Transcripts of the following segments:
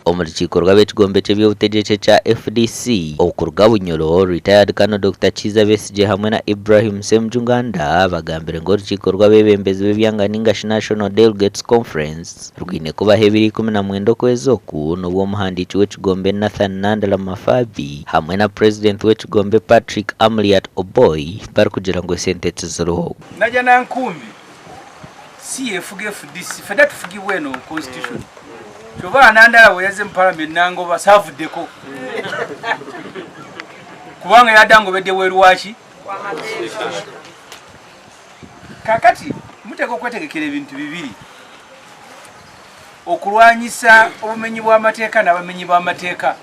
Omurukiko rw'abekigombe ky'ebyobutegeki kya FDC okuruga Bunyoro retired Colonel Dr. Kiza Besigye hamwe na Ibrahim Semjunganda bagambire ngo urukiko rw'abebembezi b'ebyanga ningashi National Delegates Conference rwine kubaho 2019 kwezi oku n'obwo omuhandiiki w'ekigombe Nathan Nandala Mafabi hamwe na President w'ekigombe Patrick Amliat Oboy bari kugira ngo esente ziroho naja nankumbi FDC feda tufugibwe eno constitution Choba Nandala weyeze mu parliament nango basavuddeko kubanga yadango bedde werwachi kakati muteko kwetegekera ebintu bibiri okulwanyisa obumenyi bw'amateeka n'abamenyi bw'amateeka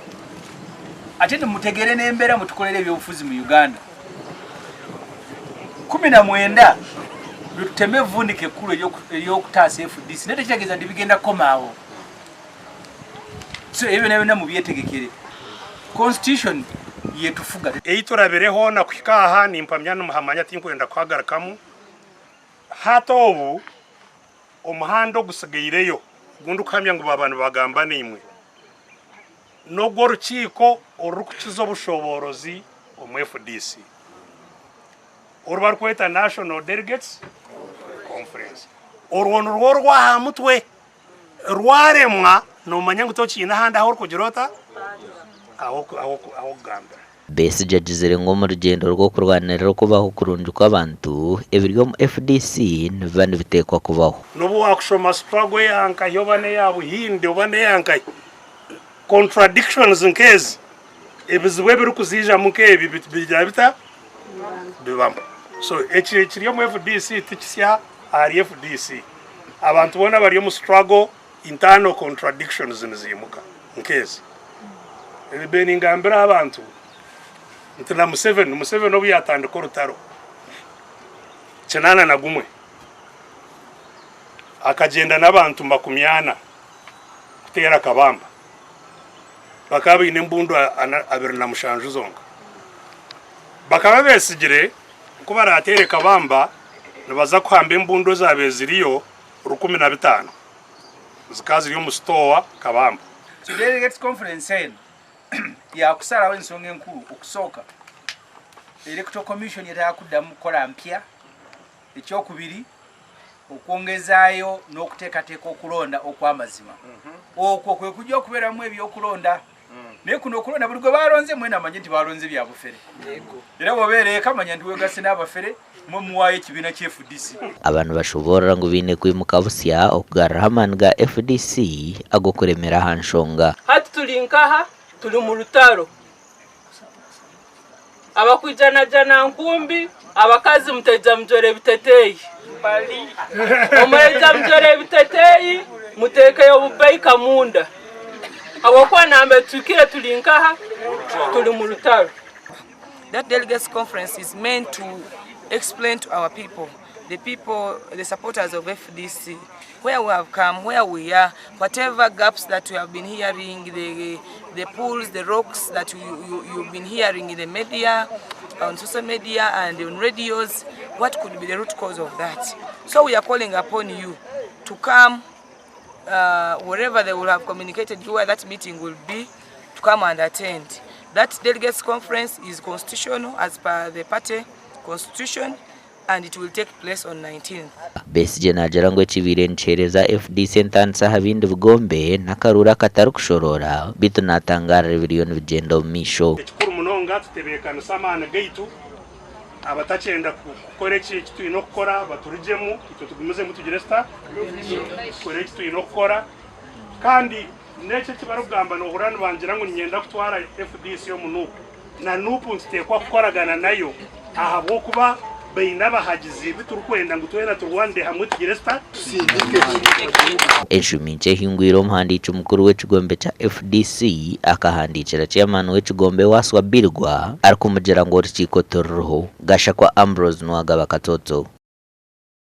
ate mutegere n'embeera mutukolere ebyobufuzi mu Uganda 19 luteme vundike ekkulu eryokutaasa FDC netekitegeeza nti bigenda komaawo so ebyo nebyo mu byetegekere constitution yetufuga eiturabireho na kwikaha nimpamyana muhamanya tinkwenda kwagarakamu hato obu omuhando gusigayireyo gundu kamya ngo abantu bagamba nimwe nogwo rukiko orukukiza obushoborozi omu FDC orubarkweta National Delegates Conference orwono rworwa mutwe rwaremwa no manyango tochi handa aho kugirota aho gambira Besigye agizire ngo mu rugendo rwo kurwanirira kubaho kurundu kw'abantu ebiryo mu FDC n'abandi bitekwa kubaho nobu wakushoma struggle yanka yobane yabo hinde obane yanka contradictions nkezi ebizwe biri kuzija mukebi bijabita bibamba so ekiriyo mu FDC tikisya ari FDC abantu bona bari mu struggle internal contradictions nzimuka nkezi ebeni ngambira abantu ntana Museveni obu yatandika orutaro kinana na gumwe akagenda n'abantu 200 kutera kabamba bakaba ine mbundu 27 zonka bakaba besigire kuba ratere kabamba nabaza kuhamba embundu zabe ziriyo 15 zikazi yo mustowa kabamba Delegates Conference ya kusala wensonga enkulu okusoka Electoral Commission yakuddamu kola mpya ekyokubiri okwongezaayo n'okuteekateeka okulonda okw'amazima okwo kwe kujja okubeeramu ebyokulonda naye kuno okulonda buli gwe balonze mwena amanye nti balonze byabufere era bwobeereeka manya nti wegase n'abafere muwaayo ekibiina kya FDC abantu bashobora ngo bine kwimuka busya okugarra amani ga FDC agokuremera ha nshonga hati tuli nkaha tuli mu lutaro abakwijana nkumbi abakazi muteja mjore biteteyi omuleja mjore biteteyi mutekeyo bubeyi kamunda abakwa nambe tukire tuli nkaha tuli mu lutaro. That delegates conference is meant to explain to our people, the supporters of FDC, where we have come, where we are, whatever gaps that we have been hearing, the pools, the rocks that you've been hearing in the media, on social media and on radios, what could be the root cause of that? So we are calling upon you to come wherever they will have communicated where that meeting will be, to come and attend. That delegates conference is constitutional as per the party constitution, and it will take place on 19th. Besigye nagira ngo ekibire nchereza FDC ntansa habindi bugombe nakarura katari kushorora bitu natangara biliyoni bigenda misho ekikuru munonga tutebekana samana gaitu abatachenda kukore kitu inokora baturijemu tutugumize mutugire sta kore kitu inokora kandi nece kibarugamba no hurana bangira ngo nyenda kutwara FDC yo munupu na nupu nsitekwa kukoragana nayo ahabo kuba bayina bahagize biturukwenda ngo twena turwande hamwe tugire sta Eshuminche hingwiro mhandiki mukuru w'ekigombe cha FDC akahandikira chairman w'ekigombe waswa Birgwa arikumugera ngo urukiko torroho gasha kwa Ambrose Nwagaba Katoto.